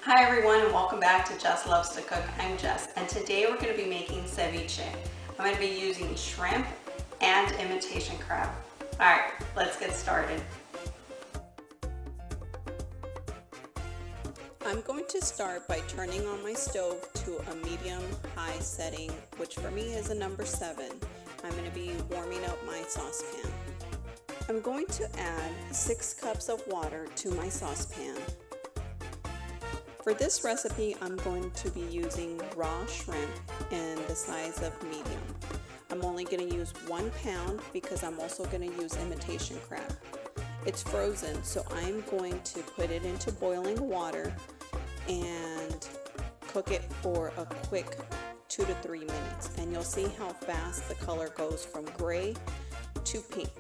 Hi everyone and welcome back to Jess Loves to Cook. I'm Jess and today we're going to be making ceviche. I'm going to be using shrimp and imitation crab. Alright, let's get started. I'm going to start by turning on my stove to a medium-high setting, which for me is a number 7. I'm going to be warming up my saucepan. I'm going to add 6 cups of water to my saucepan. For this recipe, I'm going to be using raw shrimp in the size of medium. I'm only going to use 1 pound because I'm also going to use imitation crab. It's frozen, so I'm going to put it into boiling water and cook it for a quick 2 to 3 minutes. And you'll see how fast the color goes from gray to pink.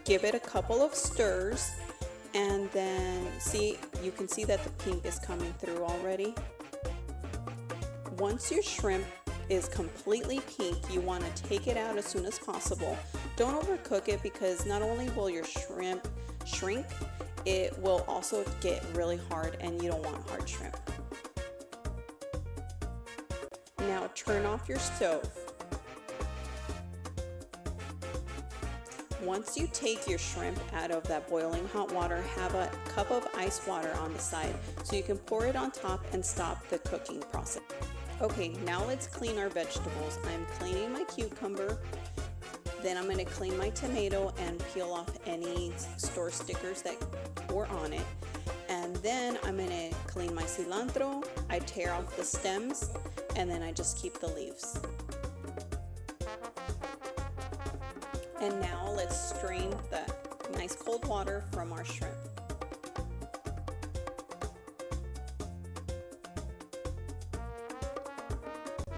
Give it a couple of stirs. And then you can see that the pink is coming through already. Once your shrimp is completely pink, you want to take it out as soon as possible. Don't overcook it because not only will your shrimp shrink, it will also get really hard and you don't want hard shrimp. Now turn off your stove. Once you take your shrimp out of that boiling hot water, have a cup of ice water on the side so you can pour it on top and stop the cooking process. Okay, now let's clean our vegetables. I'm cleaning my cucumber, then I'm going to clean my tomato and peel off any store stickers that were on it. And then I'm going to clean my cilantro, I tear off the stems, and then I just keep the leaves. And now let's strain the nice cold water from our shrimp.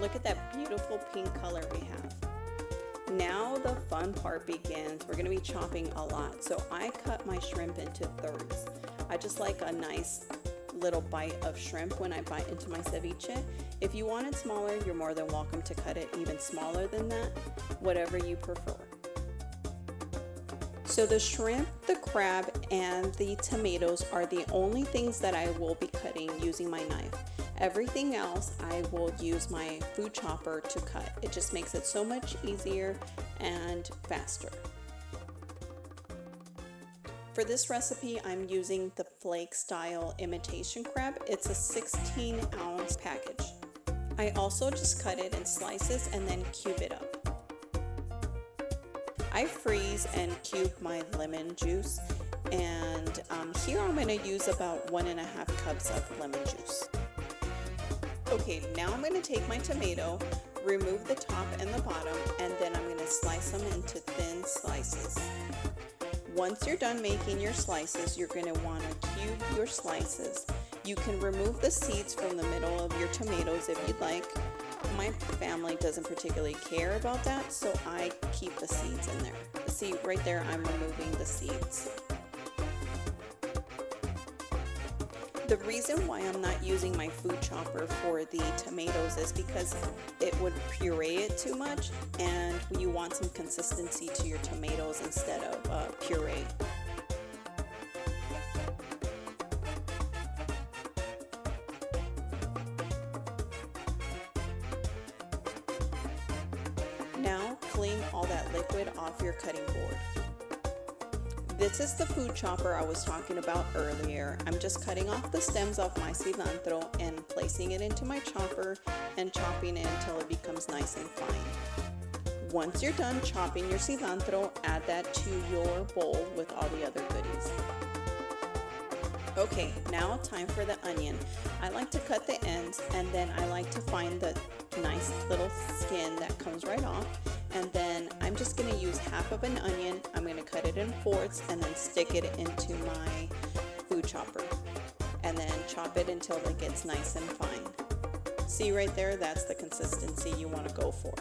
Look at that beautiful pink color we have. Now the fun part begins. We're going to be chopping a lot. So I cut my shrimp into thirds. I just like a nice little bite of shrimp when I bite into my ceviche. If you want it smaller, you're more than welcome to cut it even smaller than that, whatever you prefer. So the shrimp, the crab, and the tomatoes are the only things that I will be cutting using my knife. Everything else I will use my food chopper to cut. It just makes it so much easier and faster. For this recipe, I'm using the Flake style imitation crab. It's a 16-ounce package. I also just cut it in slices and then cube it up. I freeze and cube my lemon juice, and here I'm going to use about 1.5 cups of lemon juice. Okay, now I'm going to take my tomato, remove the top and the bottom, and then I'm going to slice them into thin slices. Once you're done making your slices, you're going to want to cube your slices. You can remove the seeds from the middle of your tomatoes if you'd like. My family doesn't particularly care about that, so I keep the seeds in there. See, right there, I'm removing the seeds. The reason why I'm not using my food chopper for the tomatoes is because it would puree it too much, and you want some consistency to your tomatoes instead of puree. Now clean all that liquid off your cutting board. This is the food chopper I was talking about earlier. I'm just cutting off the stems off my cilantro and placing it into my chopper and chopping it until it becomes nice and fine. Once you're done chopping your cilantro, add that to your bowl with all the other goodies. Okay, now time for the onion. I like to cut the ends, and then I like to find the nice little skin that comes right off. And then I'm just going to use half of an onion. I'm going to cut it in fourths and then stick it into my food chopper. And then chop it until it gets nice and fine. See right there, that's the consistency you want to go for.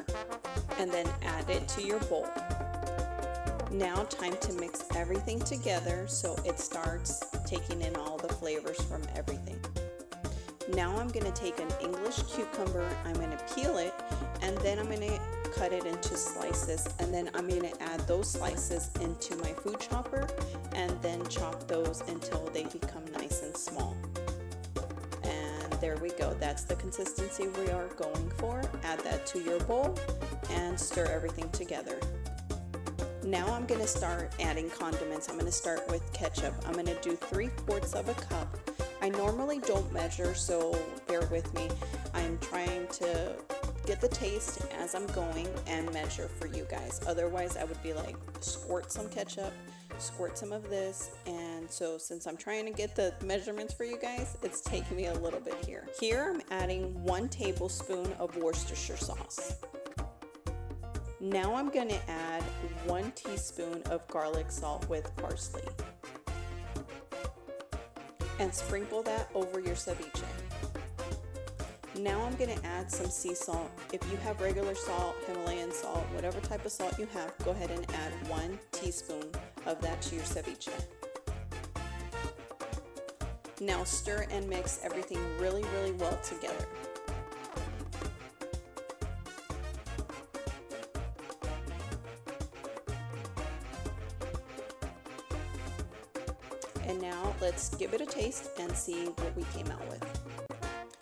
And then add it to your bowl. Now time to mix everything together so it starts taking in all the flavors from everything. Now I'm going to take an English cucumber, I'm going to peel it, and then I'm going to cut it into slices, and then I'm going to add those slices into my food chopper and then chop those until they become nice and small. there we go. That's the consistency we are going for. Add that to your bowl and stir everything together. Now I'm going to start adding condiments. I'm going to start with ketchup. I'm going to do 3/4 of a cup. I normally don't measure, so bear with me. I'm trying to get the taste as I'm going and measure for you guys. Otherwise, I would be like, squirt some ketchup, squirt some of this. And so since I'm trying to get the measurements for you guys, it's taking me a little bit here. Here I'm adding 1 tablespoon of Worcestershire sauce. Now I'm going to add 1 teaspoon of garlic salt with parsley. And sprinkle that over your ceviche. Now I'm going to add some sea salt. If you have regular salt, Himalayan salt, whatever type of salt you have, go ahead and add 1 teaspoon of that to your ceviche. Now stir and mix everything really, really well together. And now let's give it a taste and see what we came out with.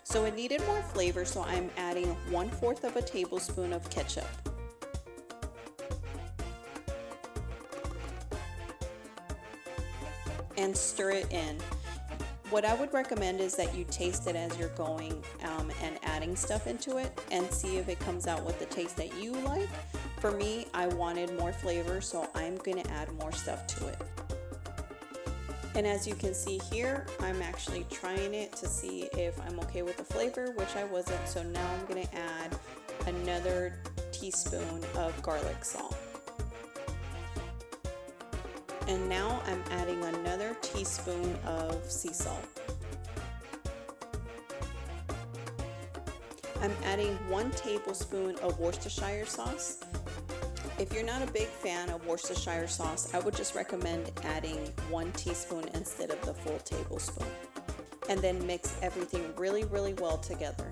So it needed more flavor, so I'm adding 1/4 of a tablespoon of ketchup. And stir it in. What I would recommend is that you taste it as you're going and adding stuff into it and see if it comes out with the taste that you like. For me, I wanted more flavor, so I'm going to add more stuff to it. And as you can see here, I'm actually trying it to see if I'm okay with the flavor, which I wasn't. So now I'm going to add another teaspoon of garlic salt. And now I'm adding another teaspoon of sea salt. I'm adding 1 tablespoon of Worcestershire sauce. If you're not a big fan of Worcestershire sauce, I would just recommend adding 1 teaspoon instead of the full tablespoon. And then mix everything really, really well together.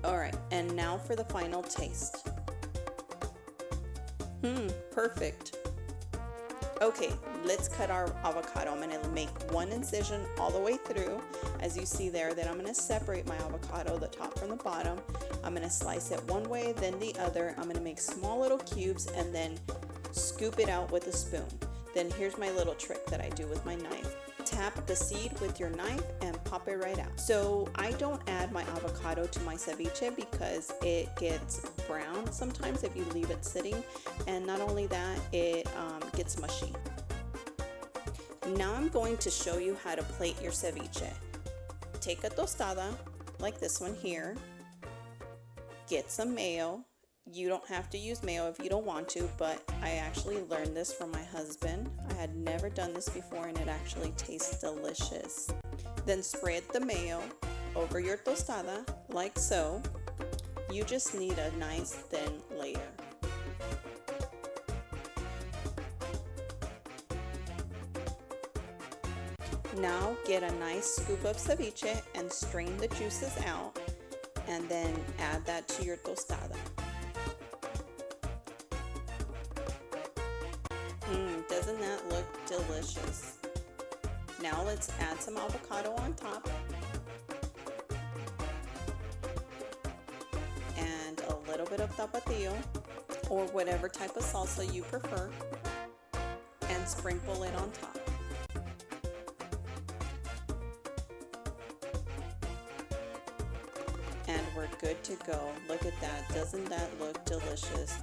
Alright, and now for the final taste. Perfect. Okay, let's cut our avocado. I'm going to make 1 incision all the way through, as you see there. Then I'm going to separate my avocado, the top from the bottom. I'm going to slice it one way, then the other. I'm going to make small little cubes and then scoop it out with a spoon. Then here's my little trick that I do with my knife. Tap the seed with your knife and pop it right out. So I don't add my avocado to my ceviche because it gets brown sometimes if you leave it sitting, and not only that, it gets mushy. Now I'm going to show you how to plate your ceviche. Take a tostada like this one here, get some mayo. You don't have to use mayo if you don't want to, but I actually learned this from my husband. I had never done this before and it actually tastes delicious. Then spread the mayo over your tostada like so. You just need a nice thin layer. Now get a nice scoop of ceviche and strain the juices out, and then add that to your tostada. Doesn't that look delicious? Now let's add some avocado on top and a little bit of tapatio or whatever type of salsa you prefer, and sprinkle it on top. And we're good to go. Look at that. Doesn't that look delicious?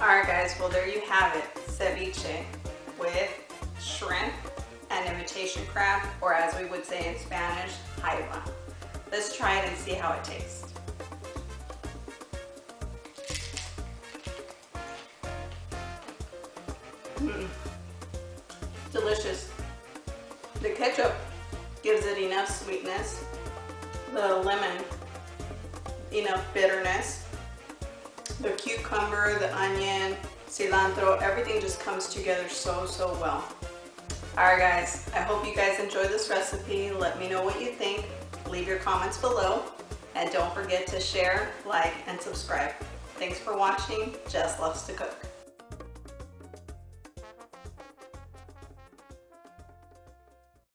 Alright guys, well there you have it. Ceviche with shrimp and imitation crab, or as we would say in Spanish, jaiba. Let's try it and see how it tastes. Delicious. The ketchup gives it enough sweetness, the lemon enough bitterness, the cucumber, the onion, cilantro, everything just comes together so well. Alright guys, I hope you guys enjoy this recipe. Let me know what you think. Leave your comments below, and don't forget to share, like, and subscribe. Thanks for watching. Jess loves to cook.